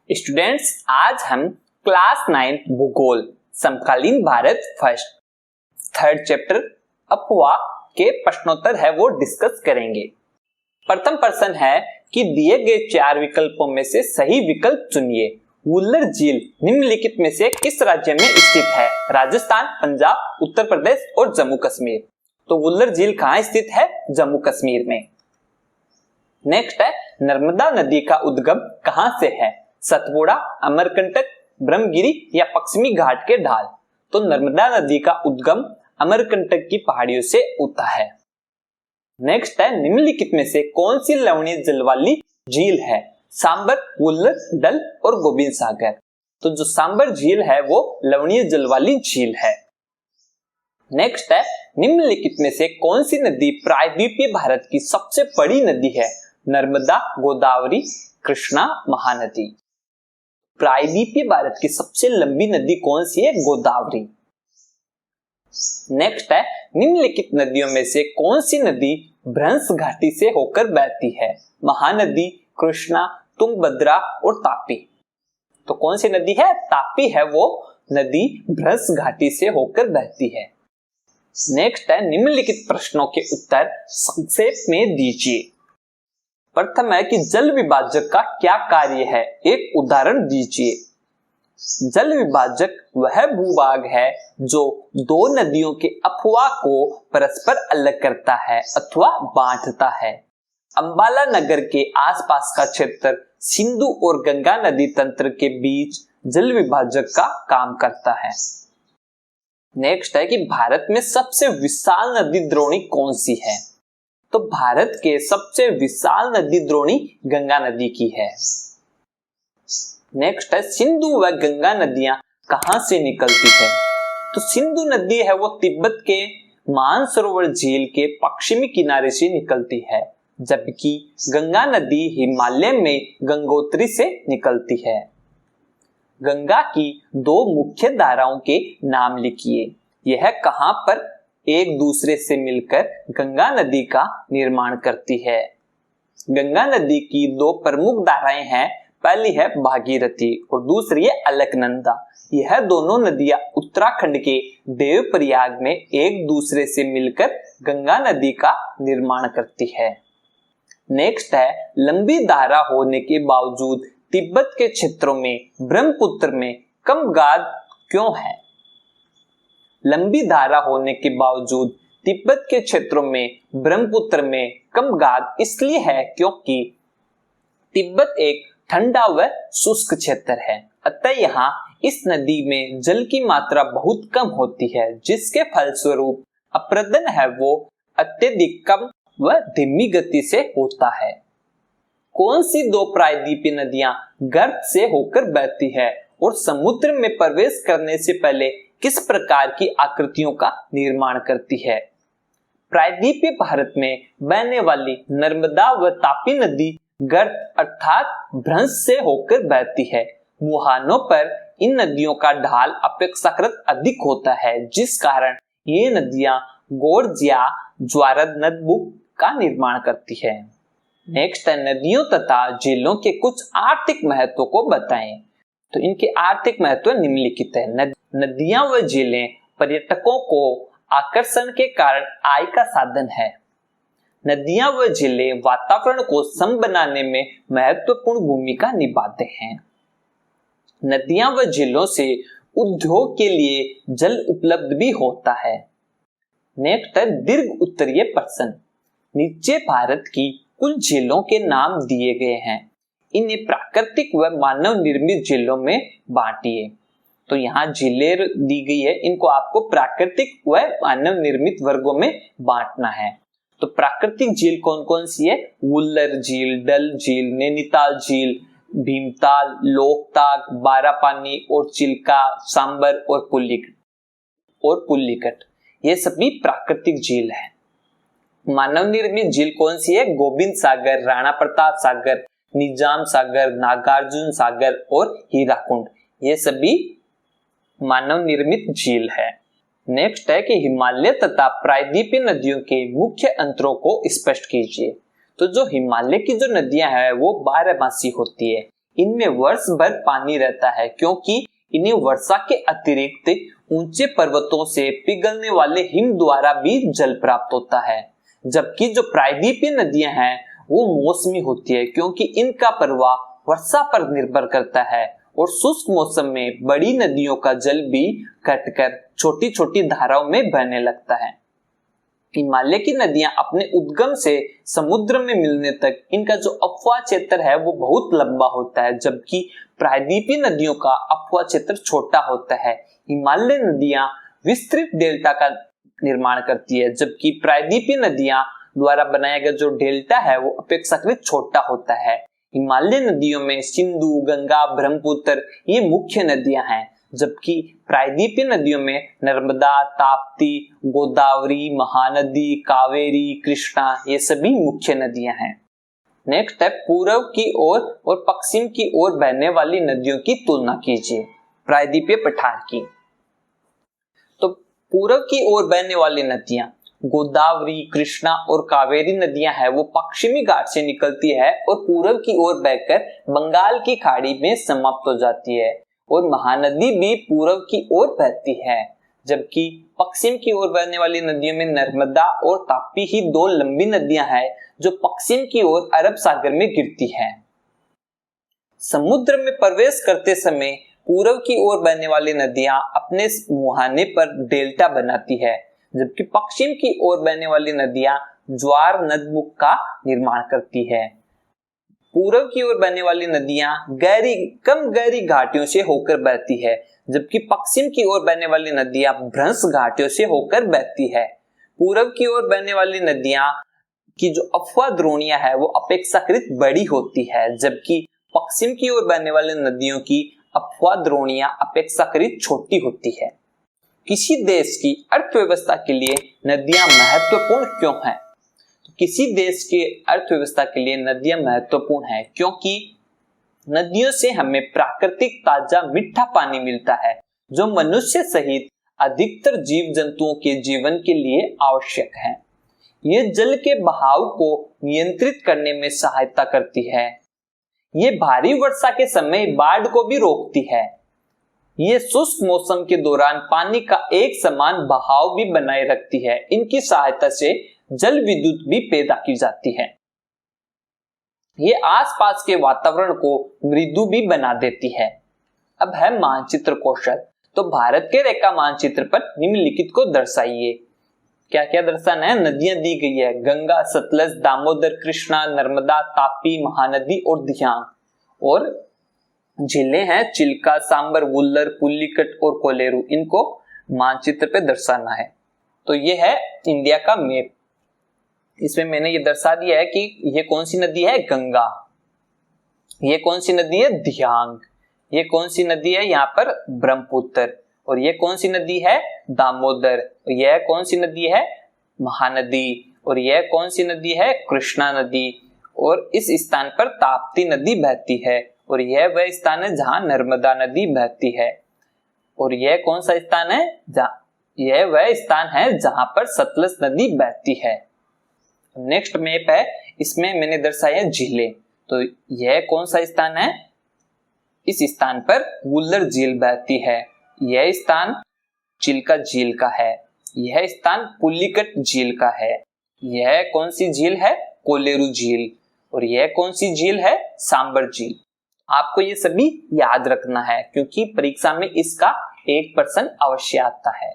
Students, आज हम class 9 भूगोल समकालीन भारत फर्स्ट थर्ड चैप्टर अफवाह के प्रश्नोत्तर है वो डिस्कस करेंगे। प्रथम प्रश्न है कि दिए गए 4 विकल्पों में से सही विकल्प चुनिए। वुलर झील निम्नलिखित में से किस राज्य में स्थित है? राजस्थान, पंजाब, उत्तर प्रदेश और जम्मू कश्मीर। तो वुलर झील कहाँ स्थित है? जम्मू कश्मीर में। नेक्स्ट है नर्मदा नदी का उद्गम कहां से है? सतपुड़ा, अमरकंटक, ब्रह्मगिरी या पश्चिमी घाट के ढाल। तो नर्मदा नदी का उद्गम अमरकंटक की पहाड़ियों से होता है। नेक्स्ट है निम्नलिखित में से कौन सी लवणीय जल वाली झील है? सांबर, वुलर, डल और गोबिंद सागर। तो जो सांबर झील है वो लवणीय जल वाली झील है। नेक्स्ट है निम्नलिखित में से कौन सी नदी प्रायद्वीपीय भारत की सबसे बड़ी नदी है? नर्मदा, गोदावरी, कृष्णा, महानदी। प्रायद्वीपीय भारत की सबसे लंबी नदी कौन सी है? गोदावरी। नेक्स्ट है निम्नलिखित नदियों में से कौन सी नदी भ्रंश घाटी से होकर बहती है? महानदी, कृष्णा, तुंगभद्रा और तापी। तो कौन सी नदी है? तापी है वो नदी भ्रंश घाटी से होकर बहती है। नेक्स्ट है निम्नलिखित प्रश्नों के उत्तर संक्षेप में दीजिए। प्रथम है कि जल विभाजक का क्या कार्य है? एक उदाहरण दीजिए। जल विभाजक वह भूभाग है जो दो नदियों के अफवाह को परस्पर अलग करता है अथवा बांटता है। अंबाला नगर के आसपास का क्षेत्र सिंधु और गंगा नदी तंत्र के बीच जल विभाजक का काम करता है। नेक्स्ट है कि भारत में सबसे विशाल नदी द्रोणी कौन सी है? तो भारत के सबसे विशाल नदी द्रोणी गंगा नदी की है। नेक्स्ट है सिंधु व गंगा नदियां कहां से निकलती है? तो सिंधु नदी है वो तिब्बत के मानसरोवर झील के पश्चिमी किनारे से निकलती है, जबकि गंगा नदी हिमालय में गंगोत्री से निकलती है। गंगा की दो मुख्य धाराओं के नाम लिखिए। यह कहां पर एक दूसरे से मिलकर गंगा नदी का निर्माण करती है? गंगा नदी की दो प्रमुख धाराएं हैं। पहली है भागीरथी और दूसरी है अलकनंदा। यह दोनों नदियां उत्तराखंड के देवप्रयाग में एक दूसरे से मिलकर गंगा नदी का निर्माण करती है। नेक्स्ट है लंबी धारा होने के बावजूद तिब्बत के क्षेत्रों में ब्रह्मपुत्र में कम गाद क्यों है? लंबी धारा होने के बावजूद तिब्बत के क्षेत्रों में ब्रह्मपुत्र में कम गाद इसलिए है क्योंकि तिब्बत एक ठंडा व शुष्क क्षेत्र है, अतः यहाँ इस नदी में जल की मात्रा बहुत कम होती है, जिसके फलस्वरूप अपरदन है वो अत्यधिक कम व धीमी गति से होता है। कौन सी दो प्रायद्वीपीय नदियां गर्त से होकर बहती है और समुद्र में प्रवेश करने से पहले किस प्रकार की आकृतियों का निर्माण करती है? प्रायद्वीपीय भारत में बहने वाली नर्मदा व तापी नदी गर्त अर्थात भ्रंश से होकर बहती है। मुहानों पर इन नदियों का ढाल अपेक्षाकृत अधिक होता है, जिस कारण ये नदियां गोर्ज या ज्वारनदबुक का निर्माण करती है। नेक्स्ट है नदियों तथा झीलों के कुछ आर्थिक महत्व को बताएं। तो इनके आर्थिक महत्व निम्नलिखित है। नदियां व झीलें पर्यटकों को आकर्षण के कारण आय का साधन है। नदियां व झीलें वातावरण को सम बनाने में महत्वपूर्ण भूमिका निभाते हैं। नदियां व झीलों से उद्योग के लिए जल उपलब्ध भी होता है। नेक्स्ट है दीर्घ उत्तरीय प्रश्न। नीचे भारत की कुल झीलों के नाम दिए गए हैं, इन्हें प्राकृतिक व मानव निर्मित झीलों में बांटिए। तो यहाँ झीलें दी गई है, इनको आपको प्राकृतिक व मानव निर्मित वर्गों में बांटना है। तो प्राकृतिक झील कौन कौन सी है? वुलर झील, डल झील, नैनीताल झील, भीमताल, लोकताक, बारापानी और चिल्का, सांबर और पुल्लिकट। ये सभी प्राकृतिक झील है। मानव निर्मित झील कौन सी है? गोविंद सागर, राणा प्रताप सागर, निजाम सागर, नागार्जुन सागर और हीराकुंड। ये सभी मानव निर्मित झील है। नेक्स्ट है कि हिमालय तथा प्रायद्वीपीय नदियों के मुख्य अंतरों को स्पष्ट कीजिए। तो जो हिमालय की जो नदियां हैं वो 12 मासी होती है। इनमें वर्ष भर पानी रहता है क्योंकि इन्हें वर्षा के अतिरिक्त ऊंचे पर्वतों से पिघलने वाले हिम द्वारा भी जल प्राप्त होता है। जबकि जो प्रायद्वीपीय नदियां हैं वो मौसमी होती है क्योंकि इनका प्रवाह वर्षा पर निर्भर करता है और शुष्क मौसम में बड़ी नदियों का जल भी घटकर छोटी छोटी धाराओं में बहने लगता है। हिमालय की नदियां अपने उद्गम से समुद्र में मिलने तक इनका जो अपवाह क्षेत्र है वो बहुत लंबा होता है, जबकि प्रायद्वीपीय नदियों का अपवाह क्षेत्र छोटा होता है। हिमालय नदियां विस्तृत डेल्टा का निर्माण करती है, जबकि प्रायद्वीपीय नदियां द्वारा बनाया गया जो डेल्टा है वो अपेक्षाकृत छोटा होता है। हिमालय नदियों में सिंधु, गंगा, ब्रह्मपुत्र ये मुख्य नदियां हैं, जबकि प्रायद्वीपीय नदियों में नर्मदा, ताप्ती, गोदावरी, महानदी, कावेरी, कृष्णा ये सभी मुख्य नदियां हैं। नेक्स्ट है पूर्व की ओर और पश्चिम की ओर बहने वाली नदियों की तुलना कीजिए प्रायद्वीपीय पठार की। तो पूर्व की ओर बहने वाली नदियां गोदावरी, कृष्णा और कावेरी नदियां हैं वो पश्चिमी घाट से निकलती है और पूर्व की ओर बहकर बंगाल की खाड़ी में समाप्त हो जाती है और महानदी भी पूर्व की ओर बहती है, जबकि पश्चिम की ओर बहने वाली नदियों में नर्मदा और ताप्ती ही दो लंबी नदियां हैं जो पश्चिम की ओर अरब सागर में गिरती है। समुद्र में प्रवेश करते समय पूर्व की ओर बहने वाली नदियां अपने मुहाने पर डेल्टा बनाती है, जबकि पश्चिम की ओर बहने वाली नदियां ज्वार नदमुख का निर्माण करती है। पूर्व की ओर बहने वाली नदियां कम गहरी घाटियों से होकर बहती है, जबकि पश्चिम की ओर बहने वाली नदियां भ्रंश घाटियों से होकर बहती है। पूर्व की ओर बहने वाली नदियां की जो अपवाह द्रोणियां है वो अपेक्षाकृत बड़ी होती है, जबकि पश्चिम की ओर बहने वाली नदियों की अपवाह द्रोणियां अपेक्षाकृत छोटी होती है। किसी देश की अर्थव्यवस्था के लिए नदियां महत्वपूर्ण क्यों हैं? तो किसी देश की अर्थव्यवस्था के लिए नदियां महत्वपूर्ण हैं क्योंकि नदियों से हमें प्राकृतिक ताजा मीठा पानी मिलता है जो मनुष्य सहित अधिकतर जीव जंतुओं के जीवन के लिए आवश्यक है। ये जल के बहाव को नियंत्रित करने में सहायता करती है। ये भारी वर्षा के समय बाढ़ को भी रोकती है। ये शुष्क मौसम के दौरान पानी का एक समान बहाव भी बनाए रखती है। इनकी सहायता से जल विद्युत भी पैदा की जाती है। ये आसपास के वातावरण को मृदु भी बना देती है। अब है मानचित्र कौशल। तो भारत के रेखा मानचित्र पर निम्नलिखित को दर्शाइए। क्या क्या दर्शाना है? नदियां दी गई है, गंगा, सतलज, दामोदर, कृष्णा, नर्मदा, तापी, महानदी और दियांग। और झीलें हैं चिल्का, सांबर, वुल्लर, पुल्लिकट और कोलेरू। इनको मानचित्र पे दर्शाना है। तो ये है इंडिया का मैप। इसमें मैंने ये दर्शा दिया है कि ये कौन सी नदी है? गंगा। ये कौन सी नदी है? दियांग। ये कौन सी नदी है? यहाँ पर ब्रह्मपुत्र। और ये कौन सी नदी है? दामोदर। यह कौन सी नदी है? महानदी। और यह कौन सी नदी है? कृष्णा नदी। और इस स्थान पर ताप्ती नदी बहती है। और यह वह स्थान है जहां नर्मदा नदी बहती है। और यह कौन सा स्थान है? यह वह स्थान है जहां पर सतलज नदी बहती है। नेक्स्ट मैप है, इसमें मैंने दर्शाया झीलें। तो यह कौन सा स्थान है? इस स्थान पर वुल्लर झील बहती है। यह स्थान चिल्का झील का है। यह स्थान पुल्लिकट झील का है। यह कौन सी झील है? कोलेरू झील। और यह कौन सी झील है? सांबर झील। आपको ये सभी याद रखना है क्योंकि परीक्षा में इसका 1% अवश्य आता है।